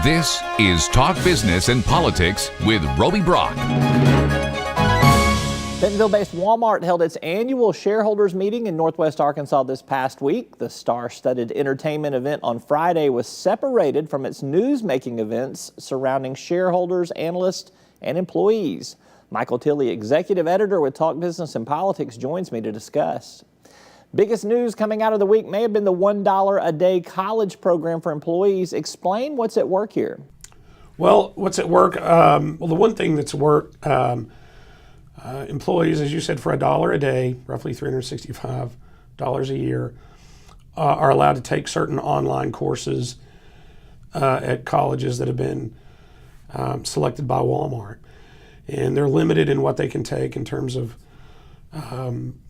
This is Talk Business and Politics with Roby Brock. Bentonville-based Walmart held its annual shareholders meeting in Northwest Arkansas this past week. The star-studded entertainment event on Friday was separated from its news-making events surrounding shareholders, analysts, and employees. Michael Tilley, executive editor with Talk Business and Politics, joins me to discuss. Biggest news coming out of the week may have been the $1 a day college program for employees. Explain what's at work here. Well, what's at work? The one thing that's at work, employees, as you said, for $1 a day, roughly $365 a year, are allowed to take certain online courses at colleges that have been selected by Walmart. And they're limited in what they can take in terms of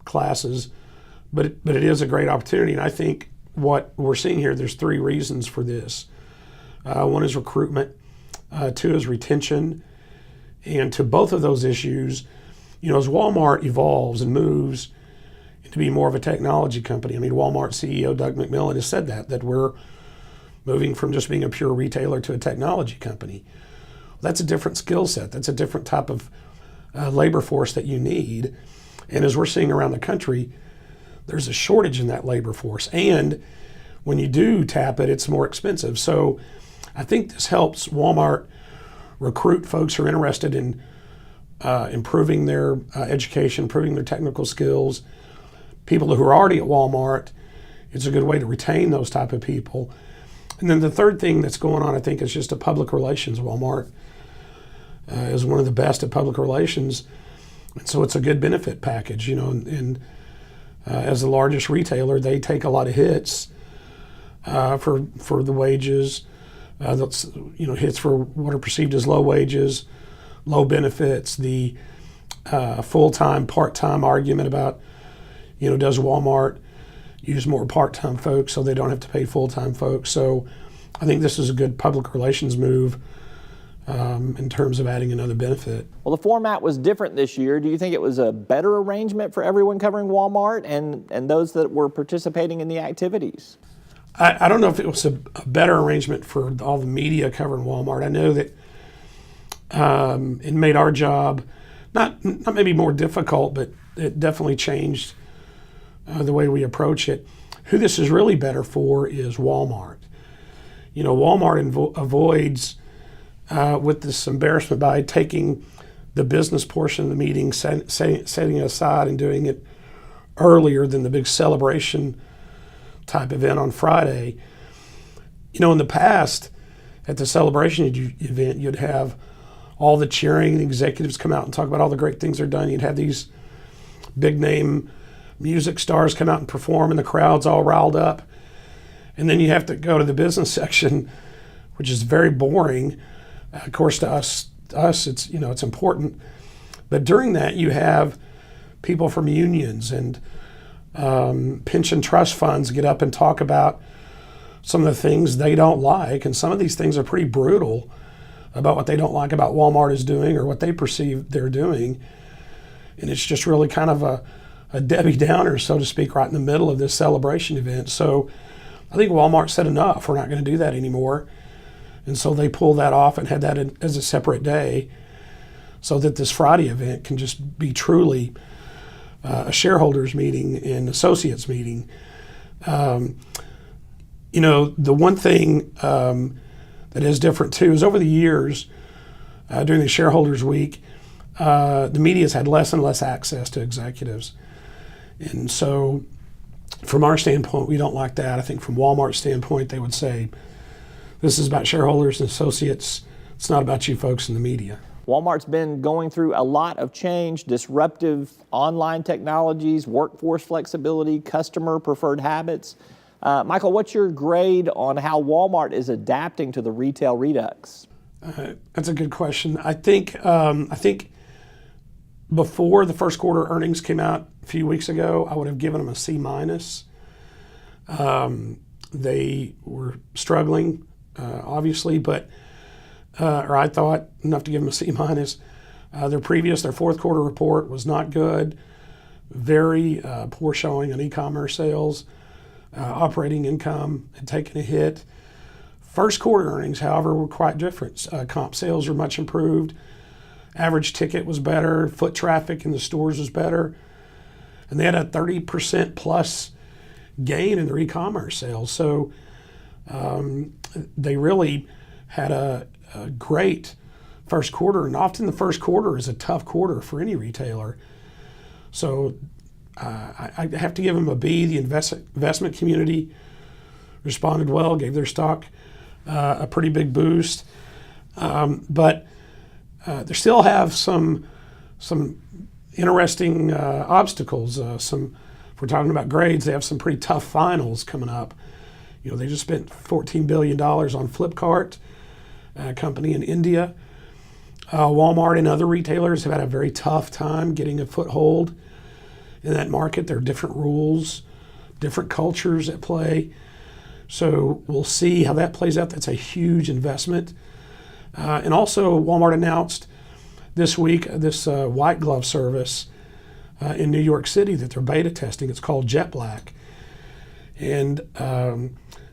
classes. But it is a great opportunity, and I think what we're seeing here, there's three reasons for this. One is recruitment, two is retention, and to both of those issues, as Walmart evolves and moves to be more of a technology company, Walmart CEO Doug McMillon has said that we're moving from just being a pure retailer to a technology company. That's a different skill set. That's a different type of labor force that you need, and as we're seeing around the country, there's a shortage in that labor force, and when you do tap it, it's more expensive. So I think this helps Walmart recruit folks who are interested in improving their education, improving their technical skills. People who are already at Walmart, it's a good way to retain those type of people. And then the third thing that's going on, I think, is just a public relations. Walmart is one of the best at public relations, and so it's a good benefit package, and as the largest retailer, they take a lot of hits for the wages. That's hits for what are perceived as low wages, low benefits. The full-time, part-time argument about does Walmart use more part-time folks so they don't have to pay full-time folks? So I think this is a good public relations move in terms of adding another benefit. Well, the format was different this year. Do you think it was a better arrangement for everyone covering Walmart and those that were participating in the activities? I don't know if it was a better arrangement for all the media covering Walmart. I know that it made our job not maybe more difficult, but it definitely changed the way we approach it. Who this is really better for is Walmart. Walmart avoids with this embarrassment by taking the business portion of the meeting, setting it aside and doing it earlier than the big celebration type event on Friday. In the past, at the celebration event, you'd have all the cheering, the executives come out and talk about all the great things they're done. You'd have these big name music stars come out and perform, and the crowd's all riled up. And then you have to go to the business section, which is very boring. Of course, to us, it's it's important. But during that, you have people from unions and pension trust funds get up and talk about some of the things they don't like, and some of these things are pretty brutal about what they don't like about Walmart is doing or what they perceive they're doing. And it's just really kind of a Debbie Downer, so to speak, right in the middle of this celebration event. So I think Walmart said enough. We're not going to do that anymore. And so they pulled that off and had that as a separate day so that this Friday event can just be truly a shareholders meeting and associates meeting. The one thing that is different too is over the years, during the shareholders week, the media's had less and less access to executives. And so from our standpoint, we don't like that. I think from Walmart's standpoint, they would say, this is about shareholders and associates. It's not about you folks in the media. Walmart's been going through a lot of change, disruptive online technologies, workforce flexibility, customer preferred habits. Michael, what's your grade on how Walmart is adapting to the retail redux? That's a good question. I think before the first quarter earnings came out a few weeks ago, I would have given them a C-. They were struggling, obviously, but or I thought enough to give them a C-. Their fourth quarter report was not good. Very poor showing on e-commerce sales. Operating income had taken a hit. First quarter earnings, however, were quite different. Comp sales were much improved. Average ticket was better. Foot traffic in the stores was better. And they had a 30% plus gain in their e-commerce sales. So they really had a great first quarter. And often the first quarter is a tough quarter for any retailer. So I have to give them a B. The investment community responded well, gave their stock a pretty big boost. But they still have some interesting obstacles. If we're talking about grades, they have some pretty tough finals coming up. You know, they just spent $14 billion on Flipkart, a company in India. Walmart and other retailers have had a very tough time getting a foothold in that market. There are different rules, different cultures at play. So we'll see how that plays out. That's a huge investment. And also Walmart announced this week this white glove service in New York City that they're beta testing. It's called Jet Black. And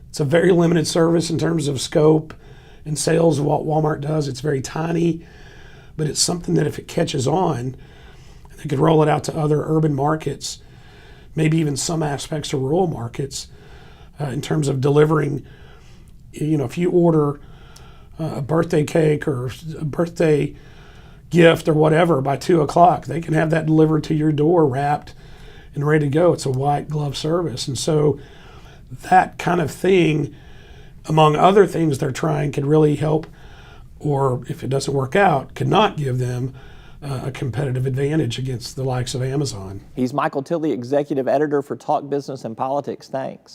it's a very limited service in terms of scope and sales of what Walmart does. It's very tiny, but it's something that if it catches on, they could roll it out to other urban markets, maybe even some aspects of rural markets, in terms of delivering. You know, if you order a birthday cake or a birthday gift or whatever by 2 o'clock, they can have that delivered to your door wrapped and ready to go. It's a white glove service. And so that kind of thing, among other things they're trying, could really help, or if it doesn't work out, could not give them a competitive advantage against the likes of Amazon. He's Michael Tilley, executive editor for Talk Business and Politics. Thanks.